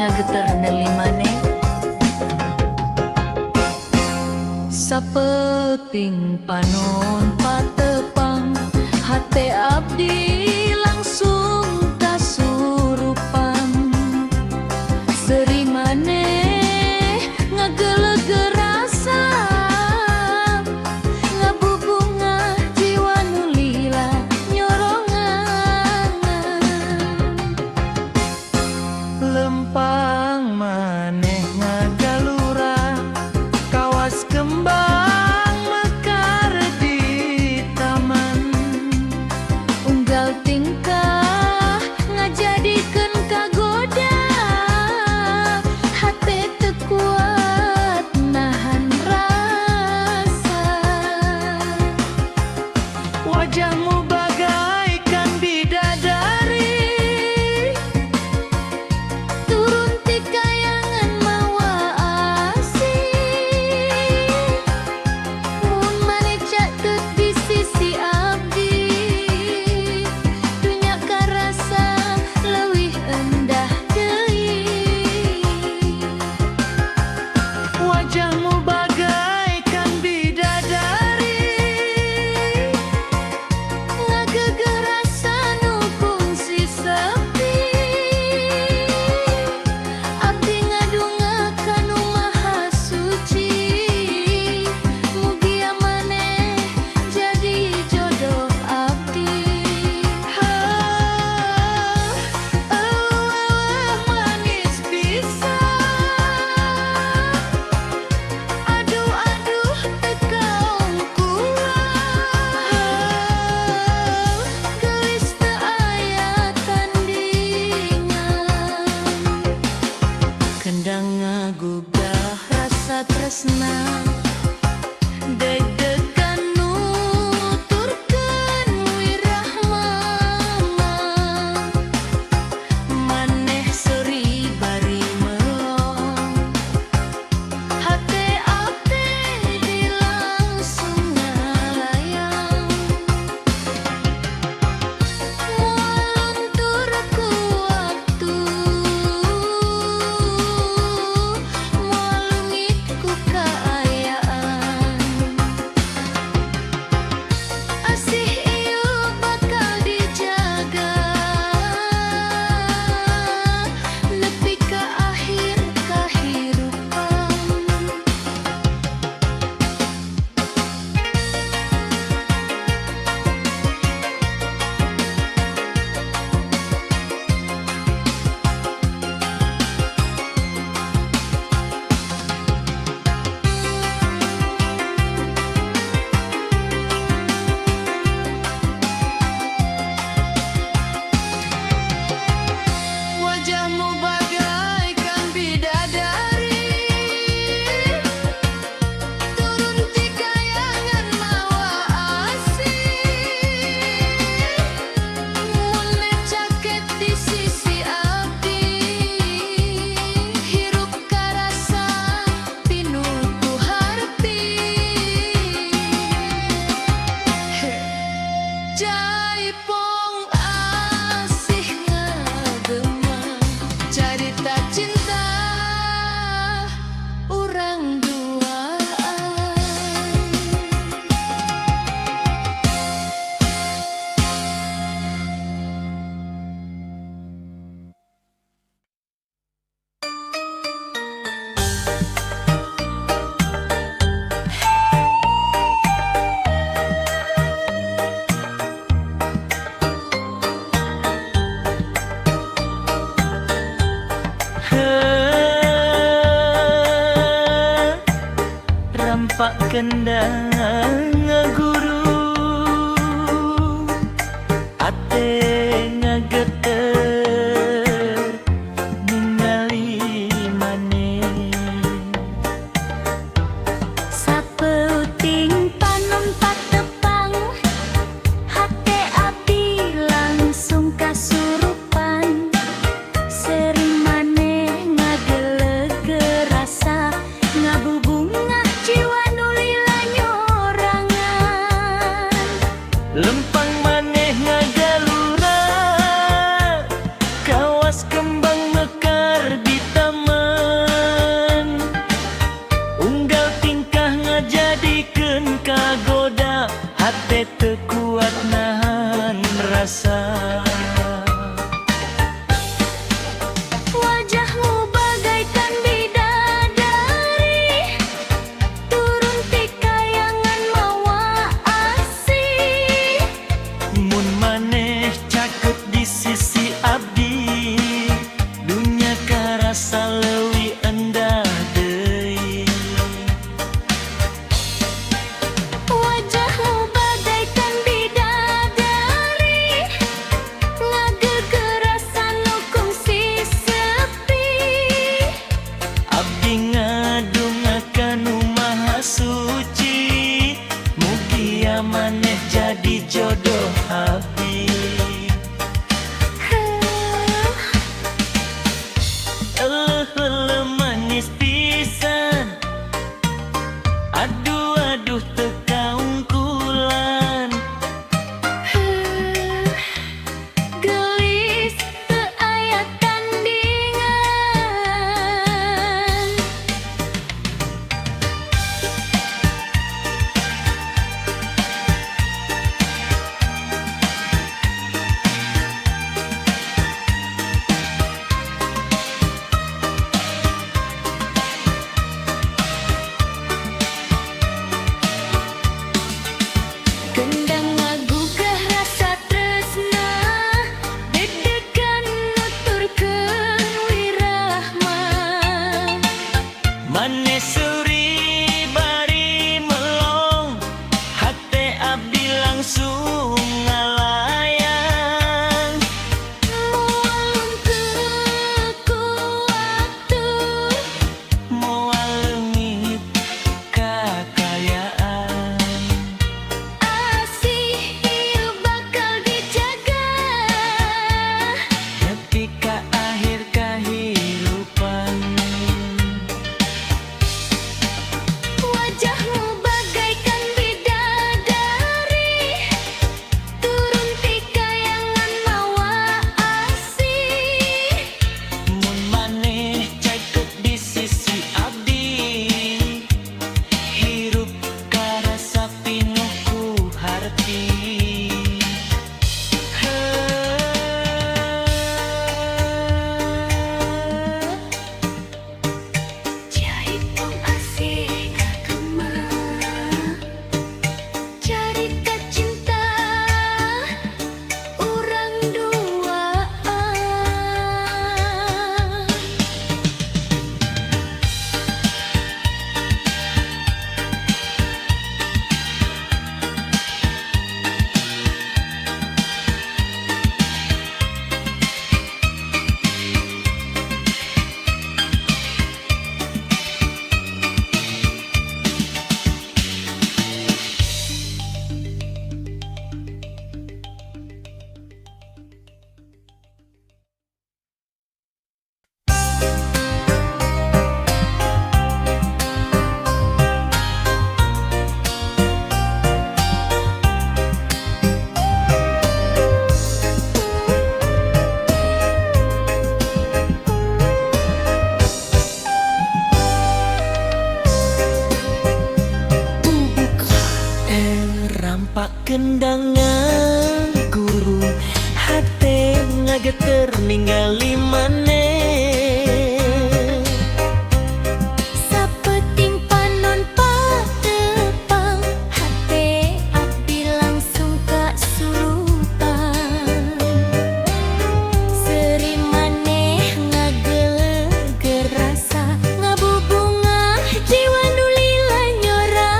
ngageter nelimane sapeting panon patepang hate abdi langsung kasurupan serimane ngageleg rasa ngabubunga jiwa nulila nyorongan lempang maneh ngagalura kawas kembang mekar di taman unggal tingkah ngajadikeun kagoda hate teu kuat nahan rasa wajahmu bagaikan bidadari turun ti kayangan mawa asih mun maneh catet di sisi abdi dunya karasa leuwih endah deui wajahmu bagaikan bidadari ngageger rasa nu kungsi sepi abdi ngadungakan nu maha suci mugia maneh jadi jodoh abdi manis pisan aduh aduh tekaung kulang geus teu aya tandingan kendang ngagugah rasa tresna deg-degan nuturkeun wirah mamang maneh seuri bari melong hate abdi dilangsung ngalayang moal luntur ku waktu moal leungit ku kaayaan asih ieu bakal dijaga nepi ka akhir kahirupan wajahmu bagaikan bidadari turun ti kayangan mawa asih mun caket di sisi abdi hirup karasa pinuh ku harti jaipong asih ngagema carita cinta urang duaan rampak kendang ngaguru ate ngageter ningali maneh Sapeuting panon patepang hate abdi langsung kasurupan seri maneh ngageleg rasa ngabubungah jiwa nulila nyorongan maneh jadi jodoh habib. Manis pisan, aduh aduh tekaungkulan. Gelis teu aya tandingan. Kendang ngagugah rasa tresna, deg-degan nuturkeun wirahma. Manis suri bari melong, hate abdi langsung ngalayang. Moal ku atuh, Moal leungit kakayaan, asih ieu bakal dijaga. nepi ka akhir kahirupan. Wajahmu bagaikan bidadari, turun ti kayangan mawa asih. Mun maneh cakeuk di sisi abdi, hirup karasa pinuh ku harti. Jaipong asih kagema, carita cinta urang duaan. Rampak kendangan guru, hate ngageter ningali maneh. Sapeting panon patepang, hate abdi langsung kasurupan. Seri maneh ngageleger rasa, ngabubungah jiwa nu lila nyorangan.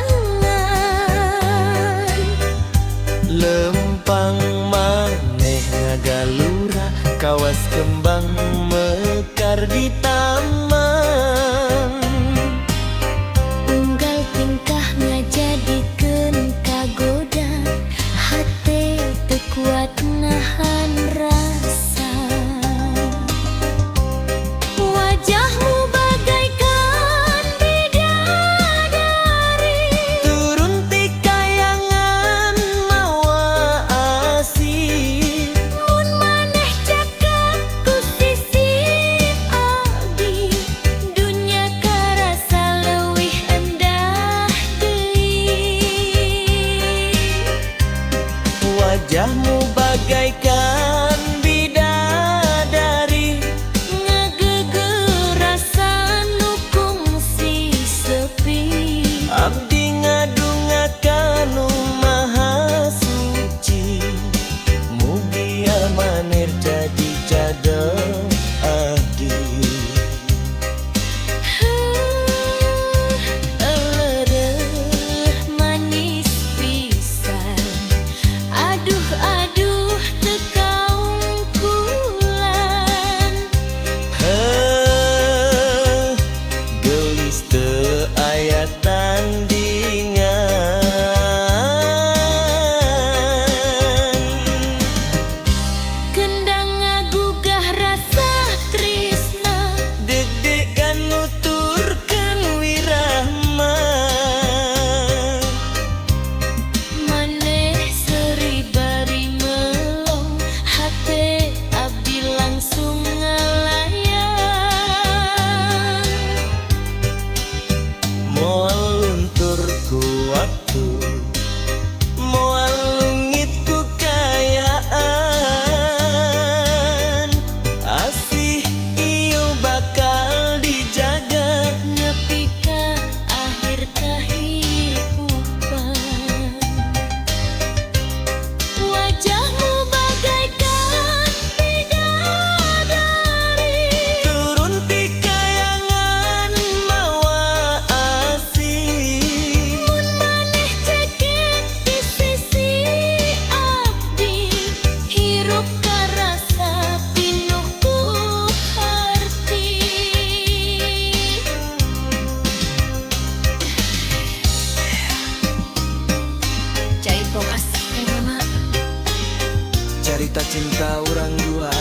Lempang maneh ngagalura, kawas kembang mekar di taman. Unggal tingkah ngajadikeun kagoda, hate teu kuat nahan rasa. Wajahmu bagaikan bidadari, Turun ti kayangan mawa asih. mun maneh cakap ku sisi abdi, dunya karasa leuwih endah deui. Wajahmu bagaikan bidadari, Ngageugeur rasa nu kungsi sepi. abdi ngadungakan nu maha suci. Mugia maneh jadi jodoh abdi. Manis pisan, aduh cerita cinta orang dua.